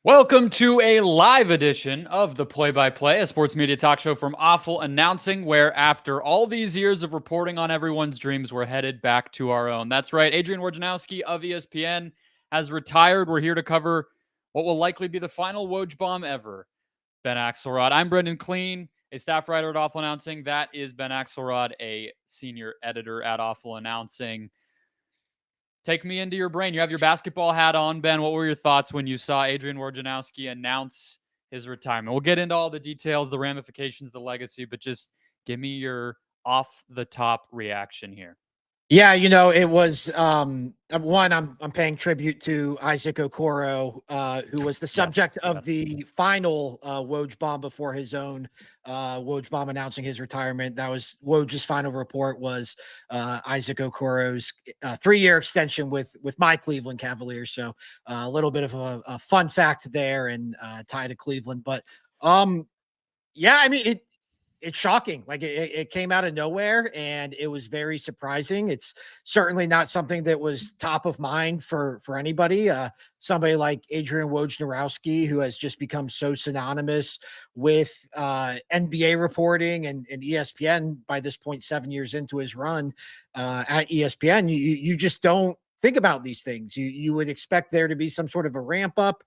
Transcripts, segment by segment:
Welcome to a live edition of the Play-by-Play, a sports media talk show from Awful Announcing, where after all these years of reporting on everyone's dreams, we're headed back to our own. That's right. Adrian Wojnarowski of ESPN has retired. We're here to cover what will likely be the final Woj bomb ever. Ben Axelrod. I'm Brendon Kleen, a staff writer at Awful Announcing. That is Ben Axelrod, a senior editor at Awful Announcing. Take me into your brain. You have your basketball hat on, Ben. What were your thoughts when you saw Adrian Wojnarowski announce his retirement? We'll get into all the details, the ramifications, the legacy, but just give me your off-the-top reaction here. Yeah, it was one. I'm paying tribute to Isaac Okoro, who was the subject of the final Woj bomb before his own Woj bomb announcing his retirement. That was Woj's final report was Isaac Okoro's 3-year extension with my Cleveland Cavaliers. So a little bit of a fun fact there and tie to Cleveland, but yeah, I mean it's shocking. Like it came out of nowhere and it was very surprising. It's certainly not something that was top of mind for anybody. Somebody like Adrian Wojnarowski, who has just become so synonymous with NBA reporting and ESPN by this point, 7 years into his run at ESPN, you just don't think about these things. You would expect there to be some sort of a ramp up.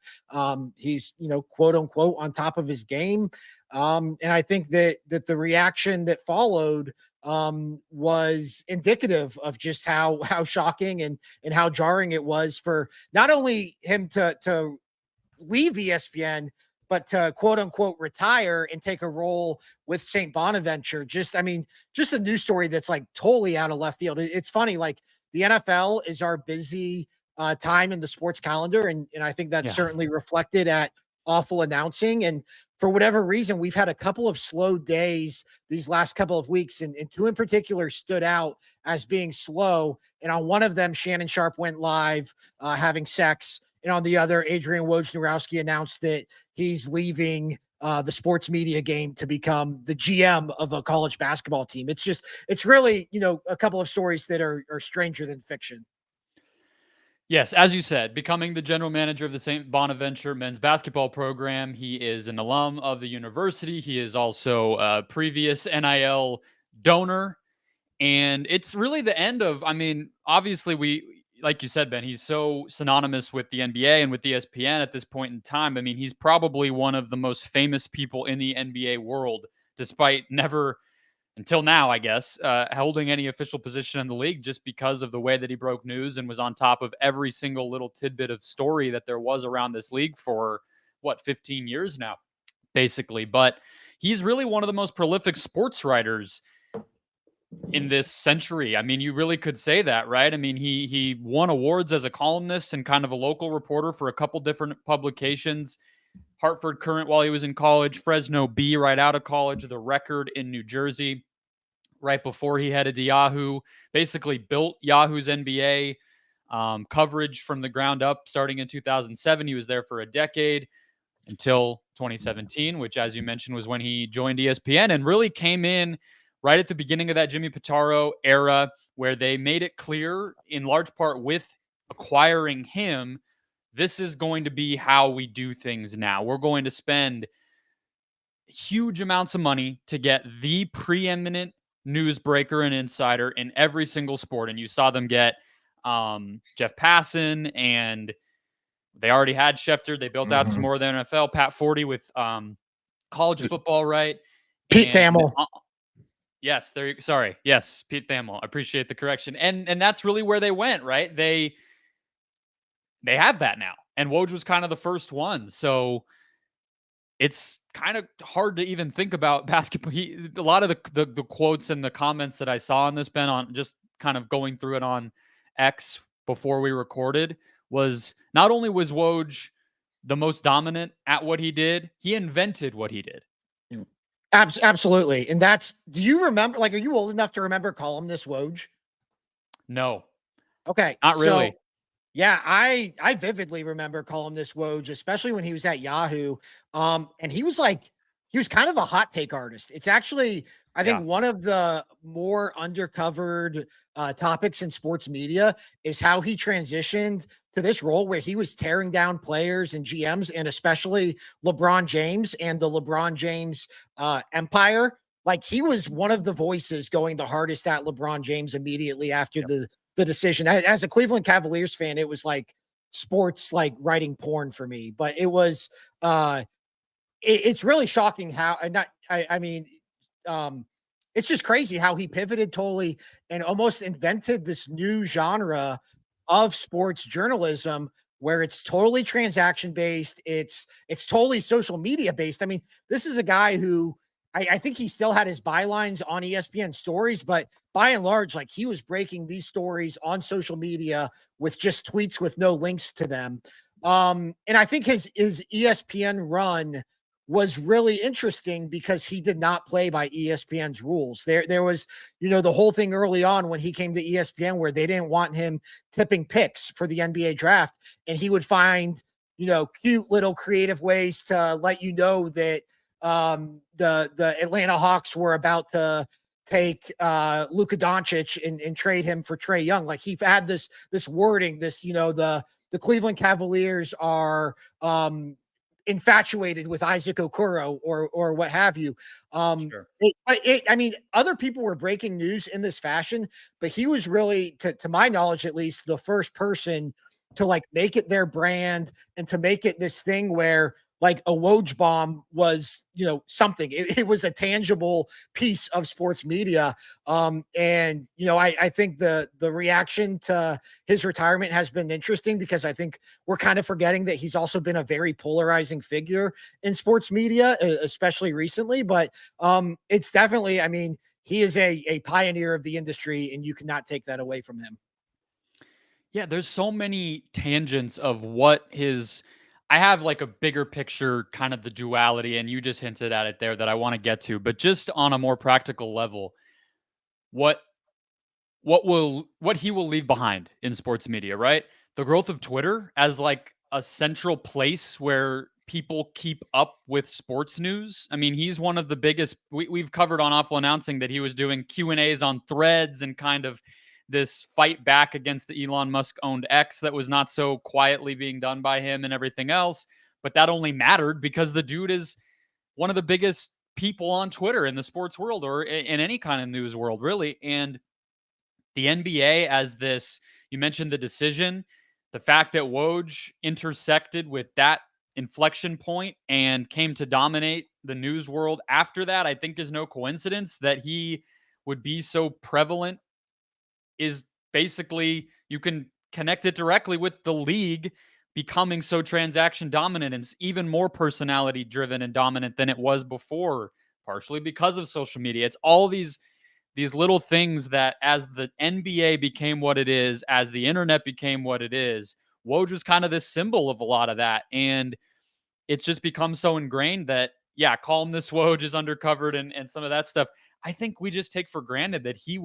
He's, quote unquote, on top of his game. And I think that the reaction that followed was indicative of just how shocking and how jarring it was for not only him to leave ESPN, but to quote unquote retire and take a role with St. Bonaventure. Just a news story that's like totally out of left field. It's funny, like the NFL is our busy time in the sports calendar, and I think that's certainly reflected at Awful Announcing. And for whatever reason, we've had a couple of slow days these last couple of weeks, and two in particular stood out as being slow. And on one of them, Shannon Sharpe went live having sex. And on the other, Adrian Wojnarowski announced that he's leaving the sports media game to become the GM of a college basketball team. It's really, a couple of stories that are stranger than fiction. Yes, as you said, becoming the general manager of the St. Bonaventure men's basketball program. He is an alum of the university. He is also a previous NIL donor. And it's really the end of, obviously like you said, Ben, he's so synonymous with the NBA and with ESPN at this point in time. He's probably one of the most famous people in the NBA world, despite never, until now, I guess, holding any official position in the league, just because of the way that he broke news and was on top of every single little tidbit of story that there was around this league for 15 years now, basically. But he's really one of the most prolific sports writers in this century. You really could say that, right? He won awards as a columnist and kind of a local reporter for a couple different publications. Hartford Current while he was in college, Fresno Bee right out of college, The Record in New Jersey right before he headed to Yahoo. Basically built Yahoo's NBA coverage from the ground up starting in 2007. He was there for a decade until 2017, which, as you mentioned, was when he joined ESPN and really came in right at the beginning of that Jimmy Pitaro era, where they made it clear, in large part with acquiring him, this is going to be how we do things now. We're going to spend huge amounts of money to get the preeminent newsbreaker and insider in every single sport. And you saw them get Jeff Passan, and they already had Schefter. They built out some more of the NFL. Pat Forty with college football, right? Pete Thamel. Yes, yes, Pete Thamel. I appreciate the correction. And that's really where they went, right? They have that now. And Woj was kind of the first one. So it's kind of hard to even think about basketball. A lot of the quotes and the comments that I saw on this, Ben, on just kind of going through it on X before we recorded, was not only was Woj the most dominant at what he did, he invented what he did. Absolutely. And do you remember, are you old enough to remember columnist Woj? No. Okay. Not really. So, yeah, I vividly remember columnist Woj, especially when he was at Yahoo. And he was he was kind of a hot take artist. It's actually, I think, one of the more undercovered topics in sports media is how he transitioned to this role where he was tearing down players and GMs, and especially LeBron James and the LeBron James empire. Like, he was one of the voices going the hardest at LeBron James immediately after the decision. As a Cleveland Cavaliers fan, it was like sports, like writing porn for me. But it was it's really shocking how, I mean, it's just crazy how he pivoted totally and almost invented this new genre of sports journalism where it's totally transaction based. It's totally social media based. I mean, this is a guy who I think he still had his bylines on ESPN stories, but by and large, like, he was breaking these stories on social media with just tweets with no links to them. And I think his ESPN run was really interesting because he did not play by ESPN's rules. There was, the whole thing early on when he came to ESPN where they didn't want him tipping picks for the NBA draft, and he would find, cute little creative ways to let you know that the Atlanta Hawks were about to take Luka Doncic and trade him for Trae Young. Like, he had this wording, the Cleveland Cavaliers are infatuated with Isaac Okoro or what have you. Sure. I mean, other people were breaking news in this fashion, but he was really, to my knowledge at least, the first person to like make it their brand and to make it this thing where like a Woj bomb was, something. It was a tangible piece of sports media. And, I think the reaction to his retirement has been interesting because I think we're kind of forgetting that he's also been a very polarizing figure in sports media, especially recently. But it's definitely, I mean, he is a pioneer of the industry, and you cannot take that away from him. Yeah, there's so many tangents of what his I have like a bigger picture, kind of the duality, and you just hinted at it there that I want to get to. But just on a more practical level, what what he will leave behind in sports media, right? The growth of Twitter as like a central place where people keep up with sports news. I mean, he's one of the biggest. We've covered on Awful Announcing that he was doing Q&As on Threads and kind of this fight back against the Elon Musk owned X that was not so quietly being done by him and everything else. But that only mattered because the dude is one of the biggest people on Twitter in the sports world or in any kind of news world, really. And the NBA as this, you mentioned the decision, the fact that Woj intersected with that inflection point and came to dominate the news world after that, I think is no coincidence that he would be so prevalent is basically you can connect it directly with the league becoming so transaction dominant and even more personality driven and dominant than it was before, partially because of social media. It's all these little things that as the NBA became what it is, as the internet became what it is, Woj was kind of this symbol of a lot of that. And it's just become so ingrained that, yeah, columnist Woj is undercovered and some of that stuff. I think we just take for granted that he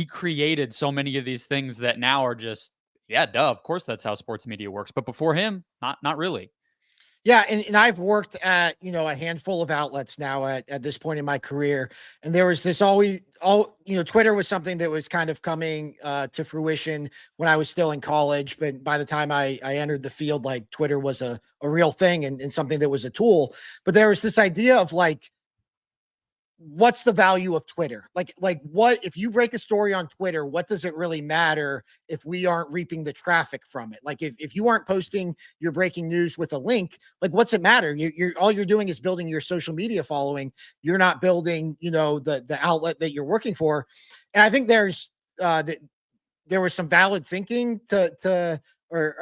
created so many of these things that now are just, yeah, duh, of course that's how sports media works. But before him, not really. Yeah, and I've worked at, a handful of outlets now at this point in my career. And there was this Twitter was something that was kind of coming to fruition when I was still in college. But by the time I entered the field, like, Twitter was a real thing and something that was a tool. But there was this idea of like, what's the value of Twitter? Like what if you break a story on Twitter, what does it really matter if we aren't reaping the traffic from it? Like, if you aren't posting your breaking news with a link, like, what's it matter? You're all you're doing is building your social media following. You're not building, the outlet that you're working for. And I think there's there was some valid thinking or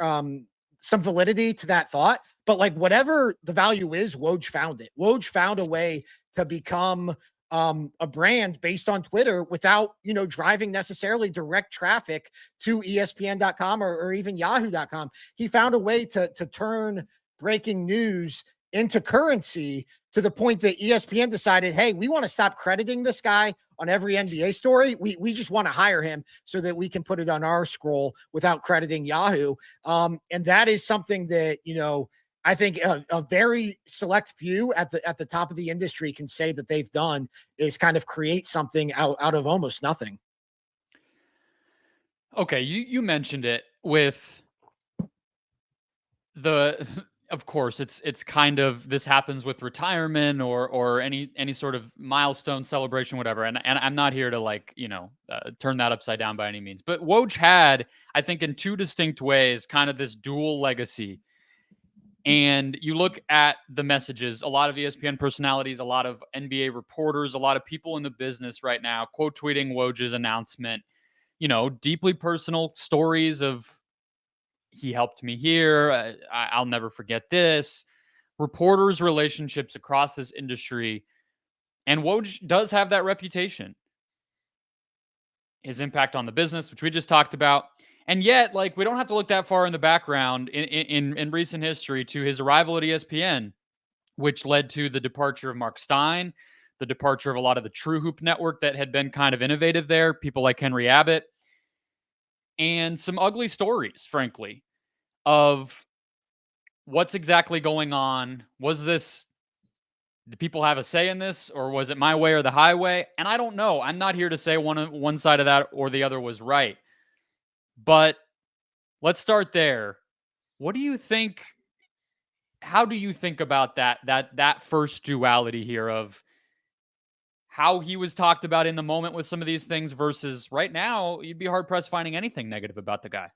some validity to that thought. But like, whatever the value is, Woj found it. Woj found a way to become a brand based on Twitter without, driving necessarily direct traffic to ESPN.com or even Yahoo.com. He found a way to turn breaking news into currency to the point that ESPN decided, hey, we want to stop crediting this guy on every NBA story. We just want to hire him so that we can put it on our scroll without crediting Yahoo. And that is something that, I think a very select few at the top of the industry can say that they've done is kind of create something out of almost nothing. Okay, you mentioned it with the of course it's kind of this happens with retirement or any sort of milestone celebration, whatever, and I'm not here to like turn that upside down by any means, but Woj had, I think, in two distinct ways kind of this dual legacy. And you look at the messages, a lot of ESPN personalities, a lot of NBA reporters, a lot of people in the business right now quote tweeting Woj's announcement, deeply personal stories of he helped me here. I'll never forget this. Reporters' relationships across this industry. And Woj does have that reputation. His impact on the business, which we just talked about. And yet, like, we don't have to look that far in the background in recent history to his arrival at ESPN, which led to the departure of Mark Stein, the departure of a lot of the True Hoop network that had been kind of innovative there, people like Henry Abbott, and some ugly stories, frankly, of what's exactly going on. Did people have a say in this, or was it my way or the highway? And I don't know. I'm not here to say one side of that or the other was right. But let's start there. What do you think? How do you think about that first duality here of how he was talked about in the moment with some of these things versus right now? You'd be hard pressed finding anything negative about the guy.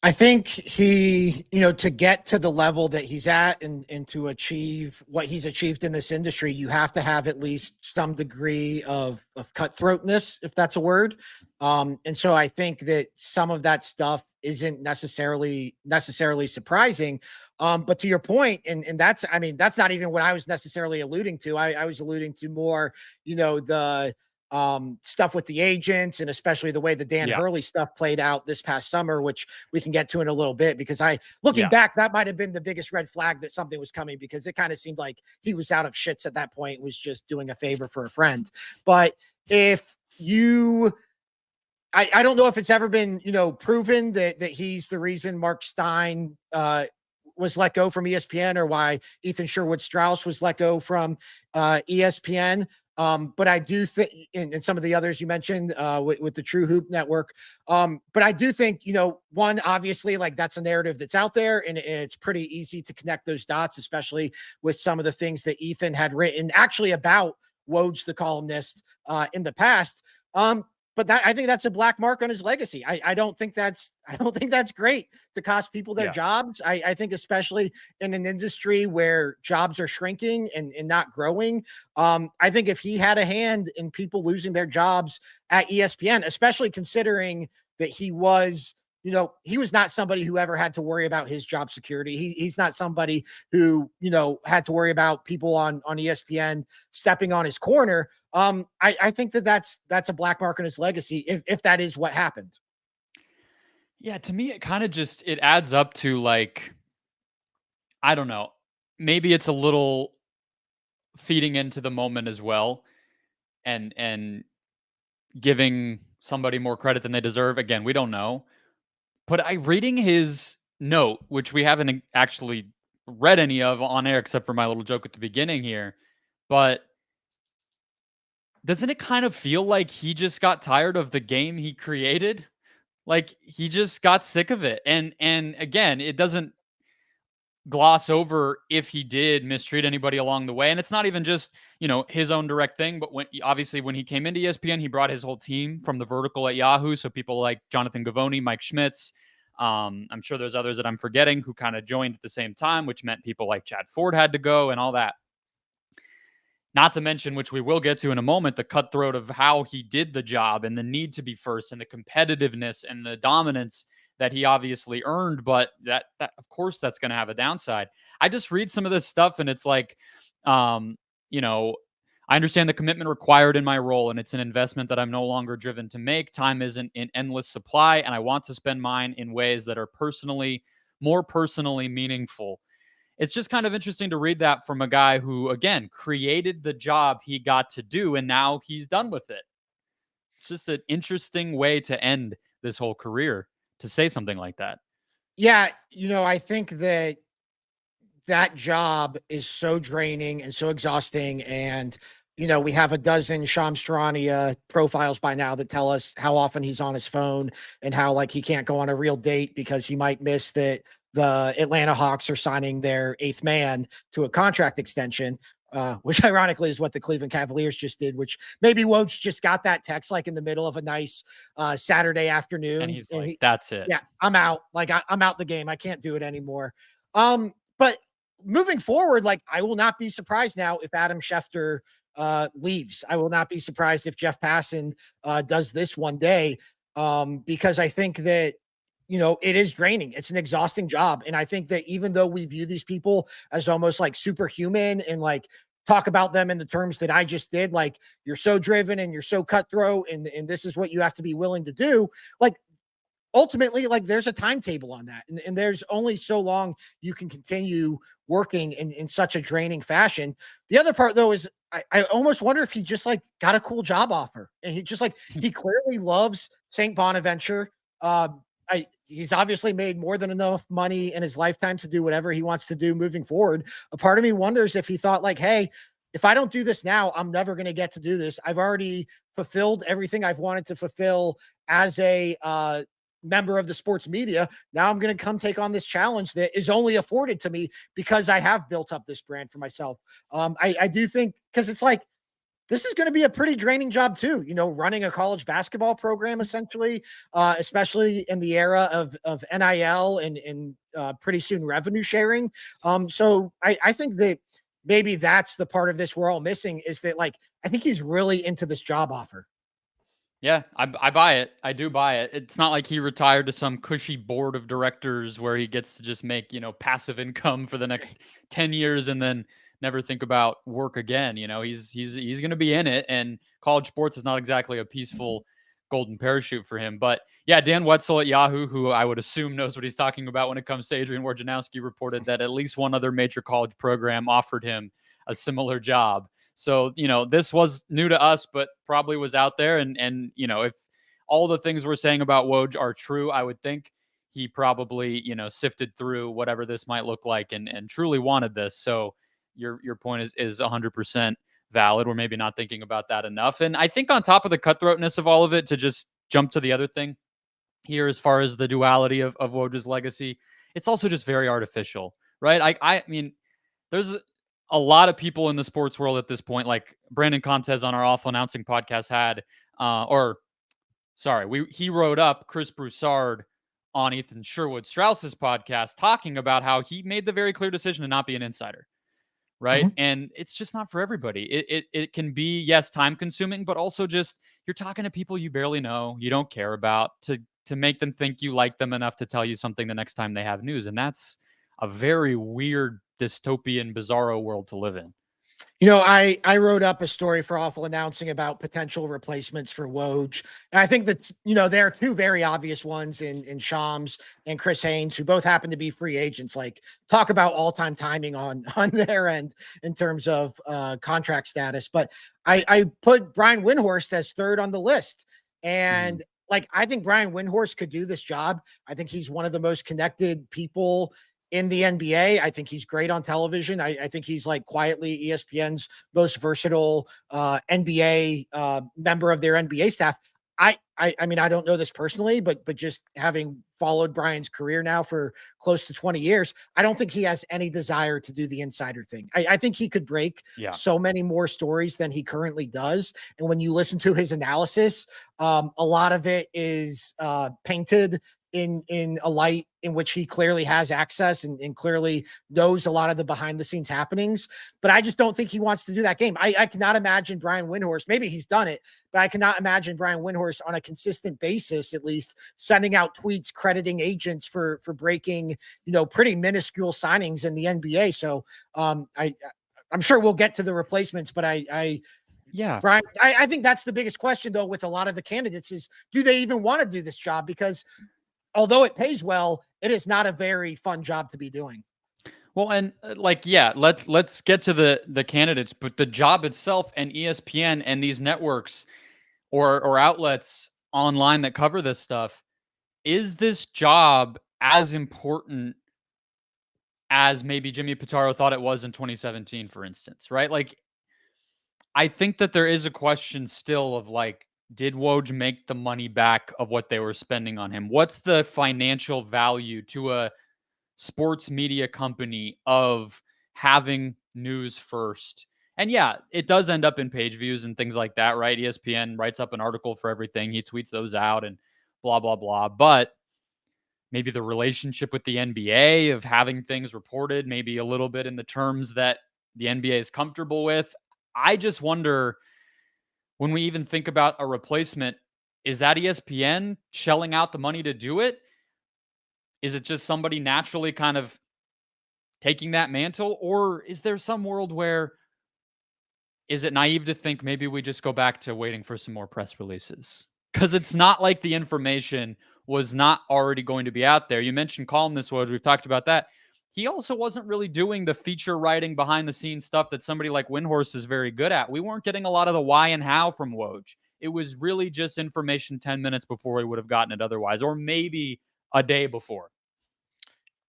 I think he, to get to the level that he's at and to achieve what he's achieved in this industry, you have to have at least some degree of cutthroatness, if that's a word. And so I think that some of that stuff isn't necessarily surprising. But to your point, and that's not even what I was necessarily alluding to. I was alluding to more, the stuff with the agents, and especially the way the Dan Hurley stuff played out this past summer, which we can get to in a little bit, because looking back, that might have been the biggest red flag that something was coming, because it kind of seemed like he was out of shits at that point, was just doing a favor for a friend. But if you, I don't know if it's ever been, proven that he's the reason Mark Stein, was let go from ESPN, or why Ethan Sherwood-Strauss was let go from ESPN. But I do think, and some of the others you mentioned with the True Hoop network. But I do think, one, obviously, like, that's a narrative that's out there, and it's pretty easy to connect those dots, especially with some of the things that Ethan had written actually about Woj, the columnist, in the past. But I think that's a black mark on his legacy. I don't think that's great to cost people their jobs. I think, especially in an industry where jobs are shrinking and not growing. I think if he had a hand in people losing their jobs at ESPN, especially considering that he was not somebody who ever had to worry about his job security. He's not somebody who, had to worry about people on ESPN stepping on his corner. I think that's a black mark on his legacy, if that is what happened. Yeah, to me, it kind of just, it adds up to, like, I don't know, maybe it's a little feeding into the moment as well, and giving somebody more credit than they deserve. Again, we don't know. But reading his note, which we haven't actually read any of on air except for my little joke at the beginning here, but doesn't it kind of feel like he just got tired of the game he created? Like, he just got sick of it. And again, it doesn't gloss over if he did mistreat anybody along the way. And it's not even just, his own direct thing, but when he came into ESPN, he brought his whole team from the vertical at Yahoo. So people like Jonathan Givony, Mike Schmitz, I'm sure there's others that I'm forgetting who kind of joined at the same time, which meant people like Chad Ford had to go and all that. Not to mention, which we will get to in a moment, the cutthroat of how he did the job and the need to be first and the competitiveness and the dominance that he obviously earned. But that of course, that's going to have a downside. I just read some of this stuff and it's like, I understand the commitment required in my role, and it's an investment that I'm no longer driven to make. Time isn't in endless supply, and I want to spend mine in ways that are more personally meaningful. It's just kind of interesting to read that from a guy who, again, created the job he got to do, and now he's done with it. It's just an interesting way to end this whole career, to say something like that. Yeah, I think that that job is so draining and so exhausting. And, we have a dozen Shams Charania profiles by now that tell us how often he's on his phone and how like he can't go on a real date because he might miss that the Atlanta Hawks are signing their eighth man to a contract extension. Which ironically is what the Cleveland Cavaliers just did, which maybe Woj just got that text like in the middle of a nice Saturday afternoon. And he's like, that's it. Yeah, I'm out. Like I'm out the game. I can't do it anymore. But moving forward, like I will not be surprised now if Adam Schefter leaves. I will not be surprised if Jeff Passan does this one day, because I think that it is draining. It's an exhausting job. And I think that even though we view these people as almost like superhuman and like talk about them in the terms that I just did, like you're so driven and you're so cutthroat and this is what you have to be willing to do. Like ultimately, like there's a timetable on that. And there's only so long you can continue working in such a draining fashion. The other part though is I almost wonder if he just like got a cool job offer and he just like, he clearly loves St. Bonaventure. He's obviously made more than enough money in his lifetime to do whatever he wants to do moving forward. A part of me wonders if he thought like, hey, if I don't do this now, I'm never going to get to do this. I've already fulfilled everything I've wanted to fulfill as a member of the sports media. Now I'm going to come take on this challenge that is only afforded to me because I have built up this brand for myself. I do think, because it's like, this is going to be a pretty draining job too, running a college basketball program, essentially, especially in the era of NIL and pretty soon revenue sharing. So I think that maybe that's the part of this we're all missing, is that like, I think he's really into this job offer. Yeah, I buy it. I do buy it. It's not like he retired to some cushy board of directors where he gets to just make, passive income for the next 10 years and then never think about work again. He's going to be in it, and college sports is not exactly a peaceful golden parachute for him. But yeah, Dan Wetzel at Yahoo, who I would assume knows what he's talking about when it comes to Adrian Wojnarowski, reported that at least one other major college program offered him a similar job. So, this was new to us, but probably was out there. And if all the things we're saying about Woj are true, I would think he probably, sifted through whatever this might look like and truly wanted this. So your point is 100% valid. We're maybe not thinking about that enough. And I think on top of the cutthroatness of all of it, to just jump to the other thing here, as far as the duality of Woj's legacy, it's also just very artificial, right? I mean, there's a lot of people in the sports world at this point, like Brandon Contes on our Awful Announcing podcast had, he wrote up Chris Broussard on Ethan Sherwood Strauss's podcast, talking about how he made the very clear decision to not be an insider, right? Mm-hmm. And it's just not for everybody. It can be, yes, time consuming, but also just you're talking to people you barely know, you don't care about, to make them think you like them enough to tell you something the next time they have news, and that's a very weird, dystopian, bizarro world to live in. I wrote up a story for Awful Announcing about potential replacements for Woj. And I think that, there are two very obvious ones in Shams and Chris Haynes, who both happen to be free agents. Like, talk about all-time timing on their end in terms of contract status. But I put Brian Windhorst as third on the list. And like, I think Brian Windhorst could do this job. I think he's one of the most connected people in the NBA. I think he's great on television. I think he's like quietly ESPN's most versatile NBA member of their NBA staff. I mean, I don't know this personally, but just having followed Brian's career now for close to 20 years, I don't think he has any desire to do the insider thing. I think he could break so many more stories than he currently does. And when you listen to his analysis, a lot of it is painted in a light in which he clearly has access and clearly knows a lot of the behind the scenes happenings. But I just don't think he wants to do that game. I cannot imagine Brian Windhorst, maybe he's done it, but I cannot imagine Brian Windhorst on a consistent basis, at least, sending out tweets crediting agents for breaking, pretty minuscule signings in the NBA. So I'm sure we'll get to the replacements, but Brian, I think that's the biggest question though with a lot of the candidates is, do they even want to do this job? Because although it pays well, it is not a very fun job to be doing. Well, and let's get to the candidates, but the job itself and ESPN and these networks or outlets online that cover this stuff, is this job as important as maybe Jimmy Pitaro thought it was in 2017, for instance, right? Like, I think that there is a question still of like, did Woj make the money back of what they were spending on him? What's the financial value to a sports media company of having news first? And yeah, it does end up in page views and things like that, right? ESPN writes up an article for everything. He tweets those out and blah, blah, blah. But maybe the relationship with the NBA of having things reported, maybe a little bit in the terms that the NBA is comfortable with. I just wonder, when we even think about a replacement, is that ESPN shelling out the money to do it? Is it just somebody naturally kind of taking that mantle? Or is there some world where, is it naive to think maybe we just go back to waiting for some more press releases? Because it's not like the information was not already going to be out there. You mentioned columnist Woj. We've talked about that. He also wasn't really doing the feature writing behind the scenes stuff that somebody like Windhorst is very good at. We weren't getting a lot of the why and how from Woj. It was really just information 10 minutes before we would have gotten it otherwise, or maybe a day before.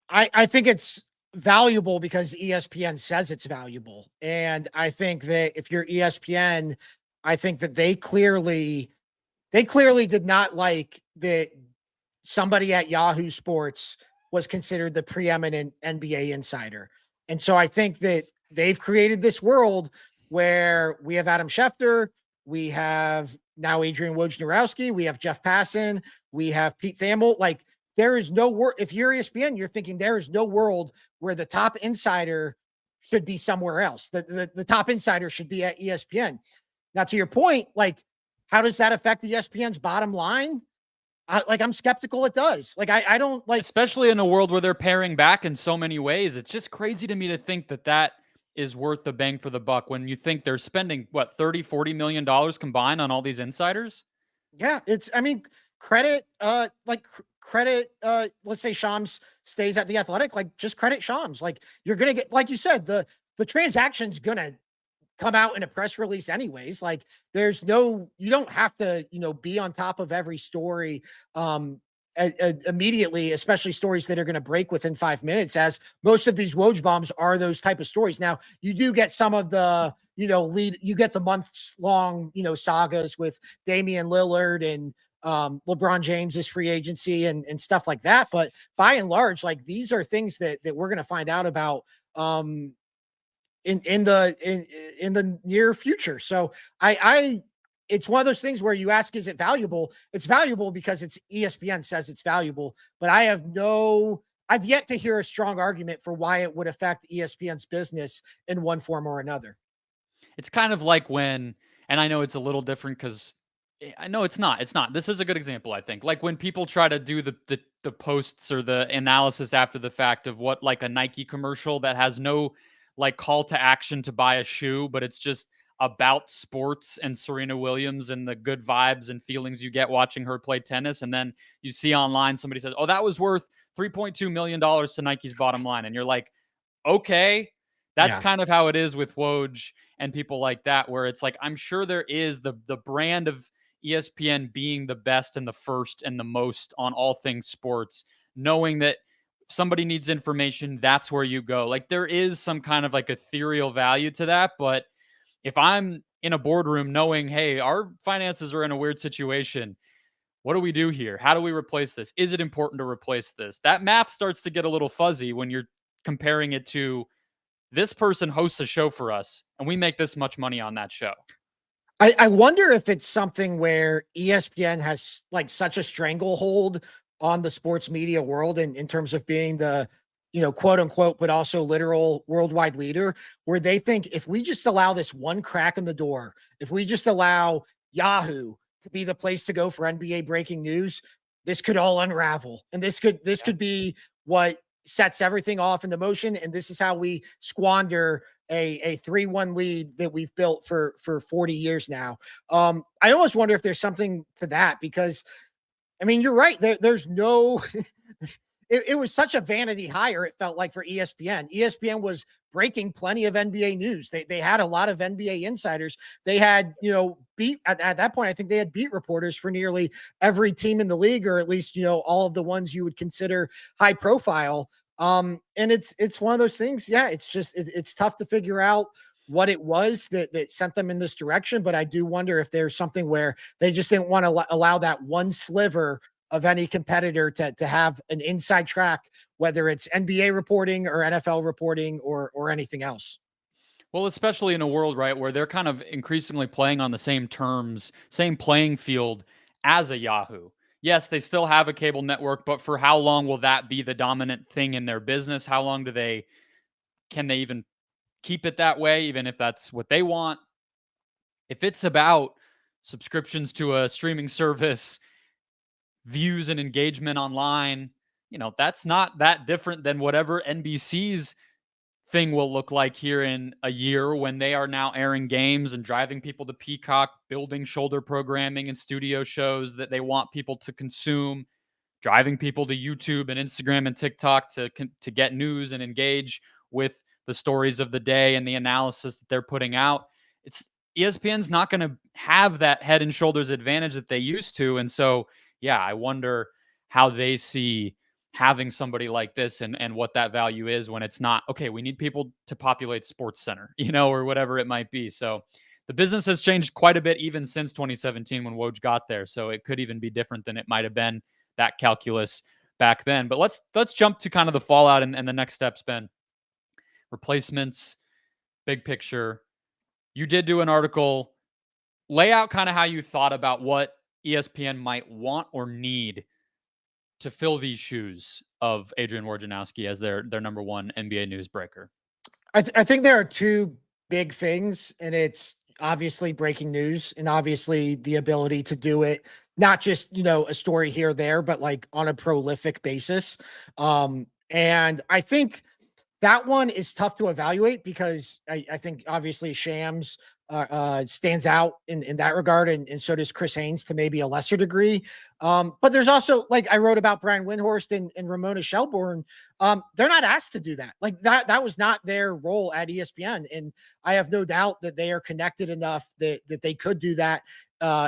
I think it's valuable because ESPN says it's valuable. And I think that if you're ESPN, I think that they clearly did not like that somebody at Yahoo Sports was considered the preeminent NBA insider. And so I think that they've created this world where we have Adam Schefter, we have now Adrian Wojnarowski, we have Jeff Passan, we have Pete Thamel. Like, there is no world. If you're ESPN, you're thinking there is no world where the top insider should be somewhere else. The top insider should be at ESPN. Now, to your point, like, how does that affect ESPN's bottom line? I'm skeptical it does. Like, I don't like, especially in a world where they're paring back in so many ways. It's just crazy to me to think that that is worth the bang for the buck when you think they're spending what, 30-40 million dollars combined on all these insiders. Yeah, it's, I mean, credit, let's say Shams stays at the Athletic, like, just credit Shams. Like, you're going to get, like you said, the transaction's going to come out in a press release anyways. Like, you don't have to, be on top of every story, immediately, especially stories that are going to break within 5 minutes, as most of these Woj bombs are those type of stories. Now, you do get some of the, you get the months long, sagas with Damian Lillard and LeBron James's free agency and stuff like that. But by and large, like, these are things that we're going to find out about in the near future. So it's one of those things where you ask, is it valuable? It's valuable because it's ESPN says it's valuable, but I've yet to hear a strong argument for why it would affect ESPN's business in one form or another. It's kind of like when, and I know it's a little different because I know it's not. This is a good example, I think. Like when people try to do the posts or the analysis after the fact of what, like, a Nike commercial that has no like call to action to buy a shoe, but it's just about sports and Serena Williams and the good vibes and feelings you get watching her play tennis. And then you see online somebody says, "Oh, that was worth $3.2 million to Nike's bottom line." And you're like, okay, that's kind of how it is with Woj and people like that, where it's like, I'm sure there is the brand of ESPN being the best and the first and the most on all things sports, knowing that if somebody needs information, that's where you go. Like, there is some kind of like ethereal value to that. But if I'm in a boardroom knowing, hey, our finances are in a weird situation, what do we do here? How do we replace this? Is it important to replace this? That math starts to get a little fuzzy when you're comparing it to, this person hosts a show for us and we make this much money on that show. I wonder if it's something where ESPN has like such a stranglehold on the sports media world in terms of being the, quote unquote, but also literal worldwide leader, where they think if we just allow this one crack in the door, if we just allow Yahoo to be the place to go for NBA breaking news, this could all unravel. And this could be what sets everything off into motion. And this is how we squander a 3-1 lead that we've built for 40 years now. I almost wonder if there's something to that, because I mean, you're right. There's no, it was such a vanity hire. It felt like for ESPN. ESPN was breaking plenty of NBA news. They had a lot of NBA insiders. They had, beat at that point, I think they had beat reporters for nearly every team in the league, or at least, all of the ones you would consider high profile. And it's one of those things. Yeah, it's just it's tough to figure out what it was that sent them in this direction. But I do wonder if there's something where they just didn't want to allow that one sliver of any competitor to have an inside track, whether it's NBA reporting or NFL reporting or anything else. Well, especially in a world, right, where they're kind of increasingly playing on the same terms, same playing field as a Yahoo. Yes, they still have a cable network, but for how long will that be the dominant thing in their business? How long can they even keep it that way, even if that's what they want? If it's about subscriptions to a streaming service, views and engagement online, that's not that different than whatever NBC's thing will look like here in a year when they are now airing games and driving people to Peacock, building shoulder programming and studio shows that they want people to consume, driving people to YouTube and Instagram and TikTok to get news and engage with the stories of the day and the analysis that they're putting out. It's ESPN's not going to have that head and shoulders advantage that they used to, and so yeah, I wonder how they see having somebody like this and what that value is when it's not okay. We need people to populate Sports Center, or whatever it might be. So the business has changed quite a bit even since 2017 when Woj got there. So it could even be different than it might have been that calculus back then. But let's jump to kind of the fallout and the next steps, Ben. Replacements, big picture. You did do an article, lay out kind of how you thought about what ESPN might want or need to fill these shoes of Adrian Wojnarowski as their number one NBA newsbreaker. I think there are two big things, and it's obviously breaking news and obviously the ability to do it, not just, a story here or there, but like on a prolific basis. And I think that one is tough to evaluate because I think obviously Shams stands out in that regard, and so does Chris Haynes to maybe a lesser degree. But there's also, like I wrote about Brian Windhorst and Ramona Shelburne. They're not asked to do that. Like that was not their role at ESPN, and I have no doubt that they are connected enough that they could do that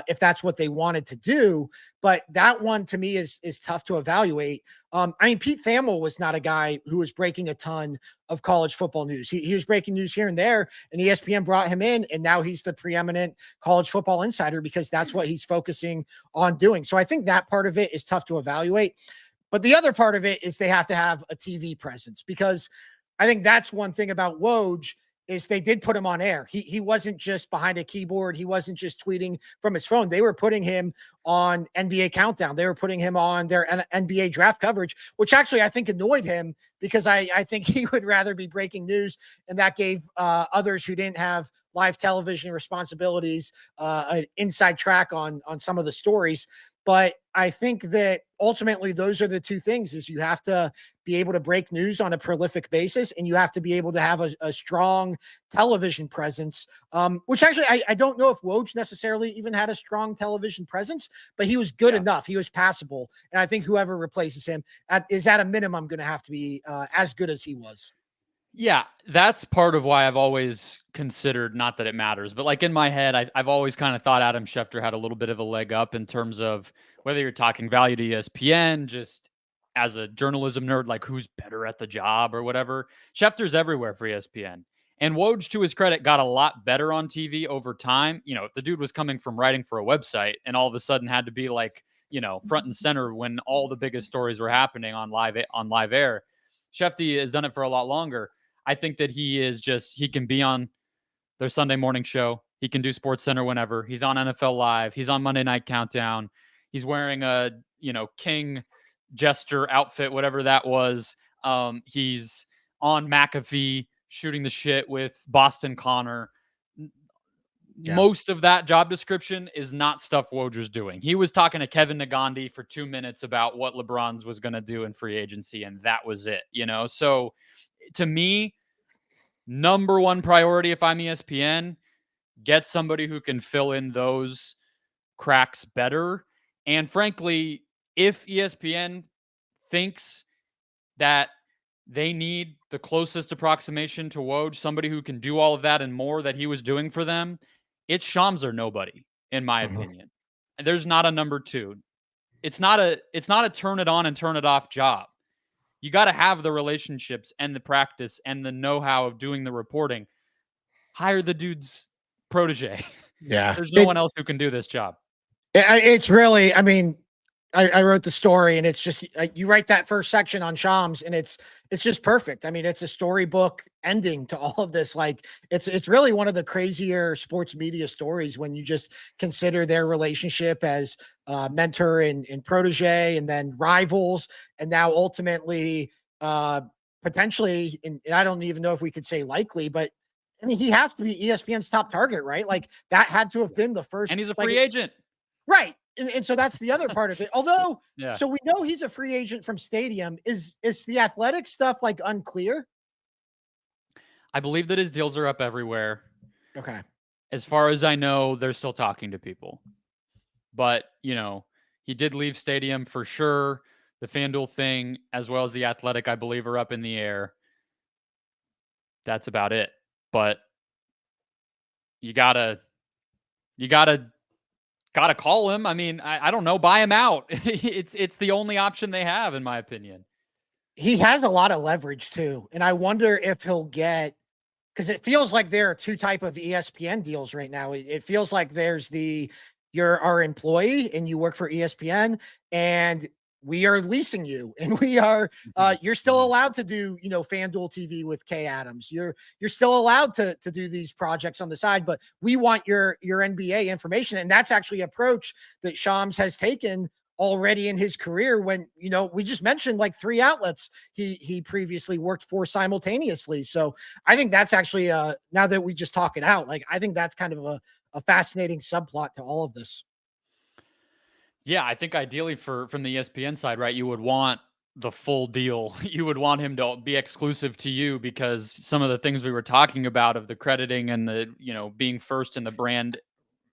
if that's what they wanted to do. But that one to me is tough to evaluate. I mean, Pete Thamel was not a guy who was breaking a ton of college football news. He was breaking news here and there, and ESPN brought him in, and now he's the preeminent college football insider because that's what he's focusing on doing. So I think that part of it is tough to evaluate. But the other part of it is they have to have a TV presence, because I think that's one thing about Woj is they did put him on air. He wasn't just behind a keyboard. He wasn't just tweeting from his phone. They were putting him on NBA Countdown. They were putting him on their NBA draft coverage, which actually I think annoyed him because I think he would rather be breaking news, and that gave others who didn't have live television responsibilities an inside track on some of the stories. But I think that ultimately those are the two things: is you have to be able to break news on a prolific basis, and you have to be able to have a strong television presence, which actually I don't know if Woj necessarily even had a strong television presence, but he was good enough. He was passable. And I think whoever replaces him is at a minimum going to have to be as good as he was. Yeah, that's part of why I've always considered, not that it matters, but like in my head, I've always kind of thought Adam Schefter had a little bit of a leg up in terms of whether you're talking value to ESPN, just as a journalism nerd, like who's better at the job or whatever. Schefter's everywhere for ESPN. And Woj, to his credit, got a lot better on TV over time. The dude was coming from writing for a website and all of a sudden had to be like, front and center when all the biggest stories were happening on live air. Shefty has done it for a lot longer. I think that he can be on their Sunday morning show. He can do Sports Center whenever. He's on NFL Live. He's on Monday Night Countdown. He's wearing a, King Jester outfit, whatever that was. He's on McAfee shooting the shit with Boston Connor. Yeah. Most of that job description is not stuff Woj doing. He was talking to Kevin Nagandi for 2 minutes about what LeBron's was going to do in free agency, and that was it, So to me, number one priority if I'm ESPN, get somebody who can fill in those cracks better. And frankly, if ESPN thinks that they need the closest approximation to Woj, somebody who can do all of that and more that he was doing for them, it's Shams or nobody, in my opinion. And there's not a number two. It's not a turn it on and turn it off job. you got to have the relationships and the practice and the know-how of doing the reporting. Hire the dude's protege. Yeah. There's no one else who can do this job. It's really, I mean, I wrote the story, and it's just you write that first section on Shams, and it's just perfect. I mean, it's a storybook ending to all of this. Like it's really one of the crazier sports media stories when you just consider their relationship as mentor and protege, and then rivals, and now ultimately potentially, and I don't even know if we could say likely, but I mean, he has to be ESPN's top target, right? Like that had to have been the first, and he's a like, free agent. Right. And so that's the other part of it. Although, yeah. So we know he's a free agent from Stadium. Is the athletic stuff like unclear? I believe that his deals are up everywhere. Okay. As far as I know, they're still talking to people. But, he did leave Stadium for sure. The FanDuel thing, as well as the athletic, I believe, are up in the air. That's about it. But you gotta call him. I mean, I don't know, buy him out. It's the only option they have, in my opinion. He has a lot of leverage too, and I wonder if he'll get, because it feels like there are two type of ESPN deals right now. It feels like there's you're our employee and you work for ESPN, and we are leasing you, and we are you're still allowed to do FanDuel TV with Kay Adams. You're still allowed to do these projects on the side, but we want your NBA information, and that's actually an approach that Shams has taken already in his career. When we just mentioned like 3 outlets he previously worked for simultaneously. So I think that's actually now that we just talk it out, like I think that's kind of a fascinating subplot to all of this. Yeah, I think ideally from the ESPN side, right, you would want the full deal. You would want him to be exclusive to you, because some of the things we were talking about of the crediting and the, being first in the brand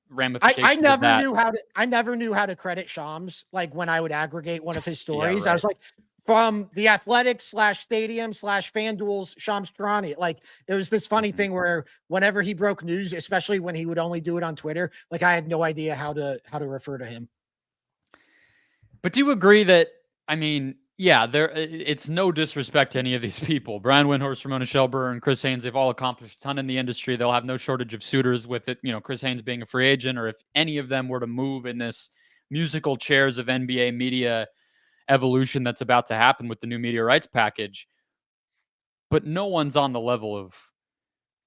ramifications I never of that. knew how to credit Shams. Like when I would aggregate one of his stories, right. I was like, from the Athletics / Stadium / FanDuel's Shams Charania. Like it was this funny thing where whenever he broke news, especially when he would only do it on Twitter, like I had no idea how to refer to him. But do you agree that, I mean, yeah, it's no disrespect to any of these people. Brian Windhorst, Ramona Shelburne, Chris Haynes, they've all accomplished a ton in the industry. They'll have no shortage of suitors with it. Chris Haynes being a free agent, or if any of them were to move in this musical chairs of NBA media evolution that's about to happen with the new media rights package. But no one's on the level of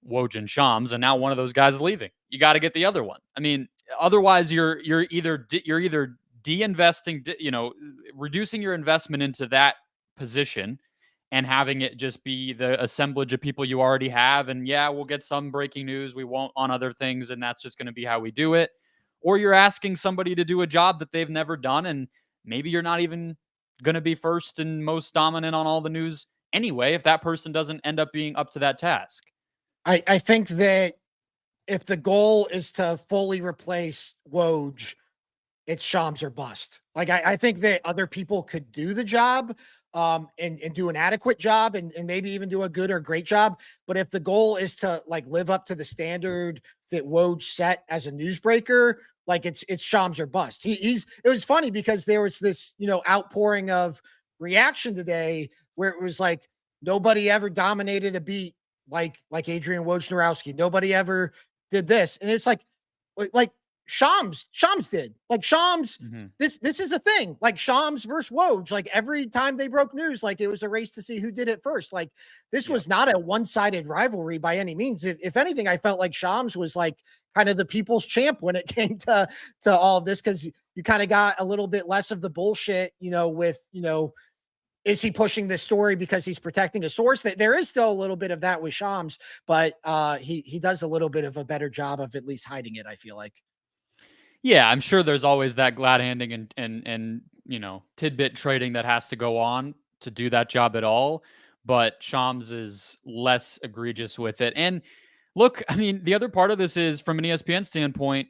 Woj and Shams, and now one of those guys is leaving. You got to get the other one. I mean, otherwise you're either de-investing, reducing your investment into that position and having it just be the assemblage of people you already have. And yeah, we'll get some breaking news. We won't on other things. And that's just going to be how we do it. Or you're asking somebody to do a job that they've never done. And maybe you're not even going to be first and most dominant on all the news anyway, if that person doesn't end up being up to that task. I think that if the goal is to fully replace Woj, it's Shams or bust. Like I think that other people could do the job and do an adequate job and maybe even do a good or great job. But if the goal is to like live up to the standard that Woj set as a newsbreaker, like it's Shams or bust. It was funny because there was this, outpouring of reaction today where it was like nobody ever dominated a beat like Adrian Wojnarowski. Nobody ever did this. And it's like Shams did. Like Shams, this is a thing. Like Shams versus Woj. Like every time they broke news, like it was a race to see who did it first. Like this was not a one-sided rivalry by any means. If anything, I felt like Shams was like kind of the people's champ when it came to all of this, because you kind of got a little bit less of the bullshit, with, is he pushing this story because he's protecting a source? That there is still a little bit of that with Shams, but he does a little bit of a better job of at least hiding it, I feel like. Yeah, I'm sure there's always that glad handing and tidbit trading that has to go on to do that job at all. But Shams is less egregious with it. And look, I mean, the other part of this is from an ESPN standpoint,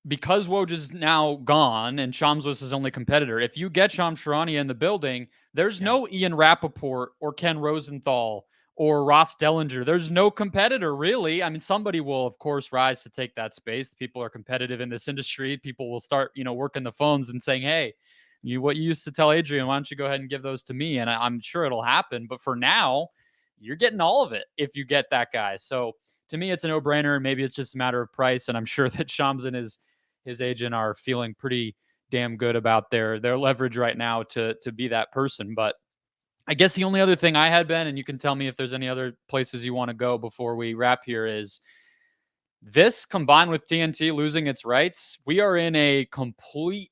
because Woj is now gone and Shams was his only competitor, if you get Shams Charania in the building, there's no Ian Rappaport or Ken Rosenthal or Ross Dellinger. There's no competitor, really. I mean, somebody will, of course, rise to take that space. People are competitive in this industry. People will start, working the phones and saying, hey, what you used to tell Adrian, why don't you go ahead and give those to me? And I'm sure it'll happen. But for now, you're getting all of it if you get that guy. So to me, it's a no-brainer. Maybe it's just a matter of price. And I'm sure that Shams and his agent are feeling pretty damn good about their leverage right now to be that person. But I guess the only other thing I had, Ben, and you can tell me if there's any other places you want to go before we wrap here, is this combined with TNT losing its rights, we are in a complete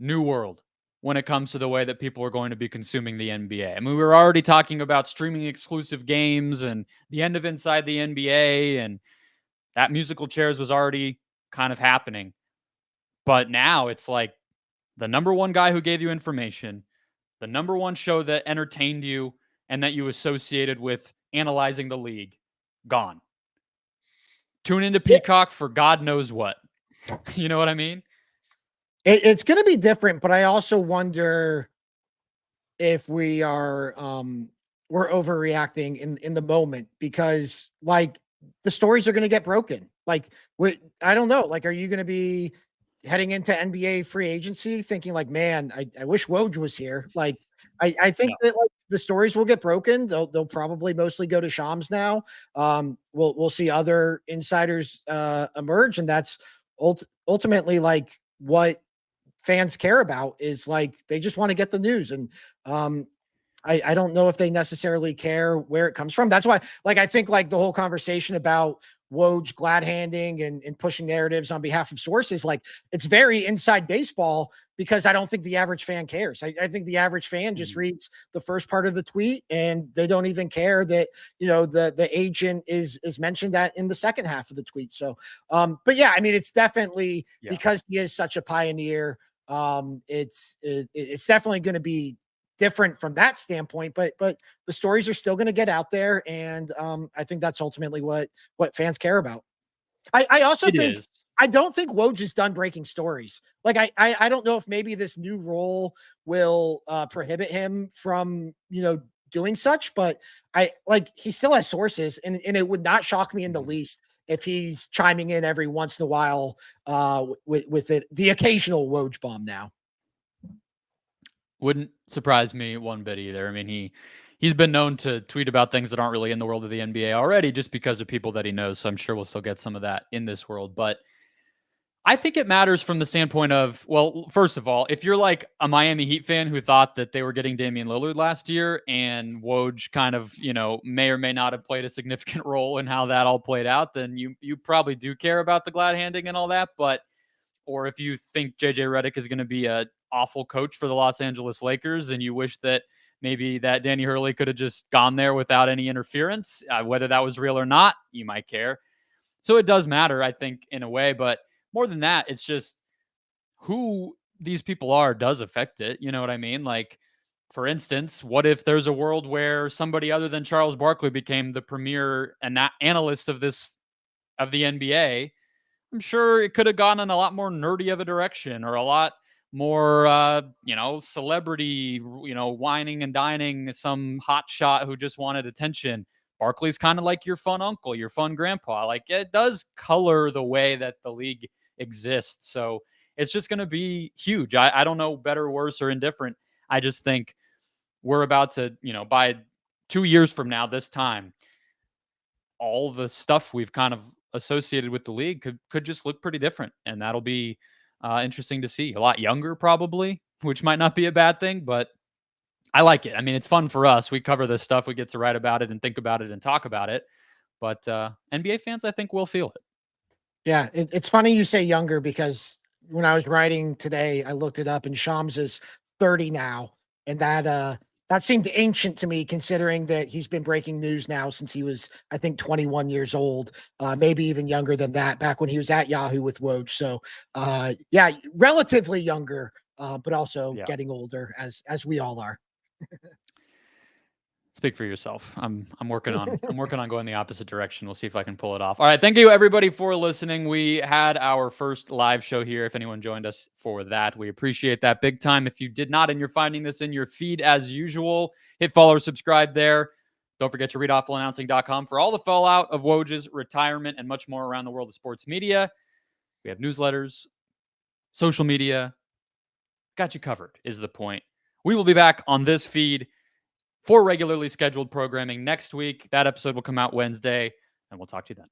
new world when it comes to the way that people are going to be consuming the NBA. I mean, we were already talking about streaming exclusive games and the end of Inside the NBA, and that musical chairs was already kind of happening. But now it's like the number one guy who gave you information, the number one show that entertained you and that you associated with analyzing the league, gone. Tune into Peacock for God knows what. You know what I mean? It's going to be different, but I also wonder if we are we're overreacting in the moment, because like the stories are going to get broken. Like I don't know. Like, are you going to be heading into NBA free agency thinking like, man, I wish Woj was here? Like, I think that like the stories will get broken. They'll probably mostly go to Shams now. We'll see other insiders emerge, and that's ultimately like what fans care about, is like they just want to get the news. And I don't know if they necessarily care where it comes from. That's why, like, I think like the whole conversation about Woj glad handing and pushing narratives on behalf of sources, like it's very inside baseball, because I don't think the average fan cares. I think the average fan just reads the first part of the tweet and they don't even care that, you know, the agent is mentioned that in the second half of the tweet. So, but yeah, I mean, it's definitely because he is such a pioneer. It's definitely going to be different from that standpoint, but the stories are still going to get out there. And I think that's ultimately what fans care about. I also think, I don't think Woj is done breaking stories. Like, I don't know if maybe this new role will prohibit him from, you know, doing such, but he still has sources, and it would not shock me in the least if he's chiming in every once in a while with the occasional Woj bomb now. Wouldn't surprise me one bit either. I mean, he's been known to tweet about things that aren't really in the world of the NBA already, just because of people that he knows. So I'm sure we'll still get some of that in this world. But I think it matters from the standpoint of, well, first of all, if you're like a Miami Heat fan who thought that they were getting Damian Lillard last year, and Woj kind of, you know, may or may not have played a significant role in how that all played out, then you probably do care about the glad handing and all that. But or if you think JJ Redick is going to be a awful coach for the Los Angeles Lakers, and you wish that maybe that Danny Hurley could have just gone there without any interference, whether that was real or not, you might care. So it does matter, I think, in a way. But more than that, it's just who these people are does affect it. You know what I mean? Like, for instance, what if there's a world where somebody other than Charles Barkley became the premier analyst of the NBA? I'm sure it could have gone in a lot more nerdy of a direction, or a lot more, celebrity, whining and dining some hot shot who just wanted attention. Barkley's kind of like your fun uncle, your fun grandpa. Like, it does color the way that the league exists. So it's just going to be huge. I don't know, better, worse, or indifferent. I just think we're about to, by 2 years from now, this time, all the stuff we've kind of associated with the league could just look pretty different, and that'll be interesting to see. A lot younger, probably, which might not be a bad thing, but I like it. I mean, it's fun for us. We cover this stuff. We get to write about it and think about it and talk about it. But NBA fans, I think, will feel it. Yeah, it's funny you say younger, because when I was writing today, I looked it up, and Shams is 30 now, and that seemed ancient to me, considering that he's been breaking news now since he was, I think, 21 years old, maybe even younger than that, back when he was at Yahoo with Woj. So, yeah, relatively younger, but also getting older, as we all are. Speak for yourself. I'm working on going the opposite direction. We'll see if I can pull it off. All right, thank you everybody for listening. We had our first live show here. If anyone joined us for that, we appreciate that big time. If you did not and you're finding this in your feed as usual, hit follow or subscribe there. Don't forget to read awfulannouncing.com for all the fallout of Woj's retirement and much more around the world of sports media. We have newsletters, social media, got you covered, is the point. We will be back on this feed for regularly scheduled programming next week. That episode will come out Wednesday, and we'll talk to you then.